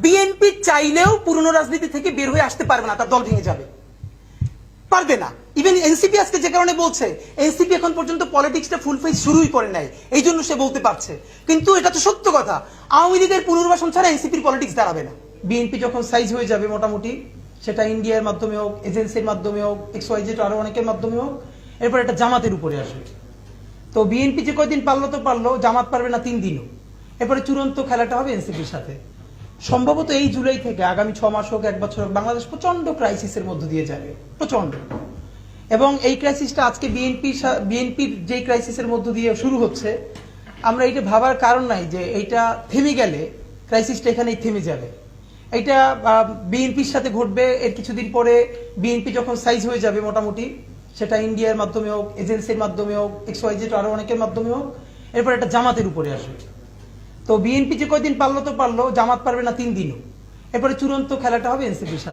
BNP চাইলেও পুরনো রাজনীতি থেকে বের হয়ে আসতে পারবে না, তার দল ভেঙে যাবে, পারবে না। ইভেন এনসিপি আজকে যে কারণে বলছে, এনসিপি এখন পর্যন্ত পলিটিক্সটা ফুল ফেজ শুরুই করে নাই, এই জন্য সে বলতে পারছে। কিন্তু এটা তো সত্য কথা, আওয়ামী লীগের পুনর্বাসন ছাড়া এনসিপির পলিটিক্স দাঁড়াবে না। বিএনপি যখন সাইজ হয়ে যাবে মোটামুটি, সেটা ইন্ডিয়ার মাধ্যমে হোক, এজেন্সির মাধ্যমে হোক, XYZ আরো অনেকের মাধ্যমে হোক, এরপর এটা জামাতের উপরে আসবে। তো বিএনপি যে কয়দিন পারলো তো পারলো, জামাত পারবে না 3 দিনও। এরপরে চূড়ান্ত খেলাটা হবে এনসিপির সাথে। সম্ভবত এই জুলাই থেকে আগামী 6 মাস হোক, 1 বছর হোক, বাংলাদেশ প্রচন্ড ক্রাইসিসের মধ্য দিয়ে যাবে, প্রচন্ড। এবং এই ক্রাইসিসটা আজকে বিএনপির যে ক্রাইসিসের মধ্য দিয়ে শুরু হচ্ছে, আমরা এটা ভাবার কারণ নাই যে এইটা থেমে গেলে ক্রাইসিসটা এখানেই থেমে যাবে। এটা বিএনপির সাথে ঘটবে এর কিছুদিন পরে। বিএনপি যখন সাইজ হয়ে যাবে মোটামুটি, সেটা ইন্ডিয়ার মাধ্যমে হোক, এজেন্সির মাধ্যমে হোক, XYZ আরো অনেকের মাধ্যমে হোক, এরপর এটা জামাতের উপরে আসবে। তো বিএনপি যে কয়দিন পারলো তো পারলো, জামাত পারবে না 3 দিনও। এরপরে চূড়ান্ত খেলাটা হবে এনসিপির সাথে।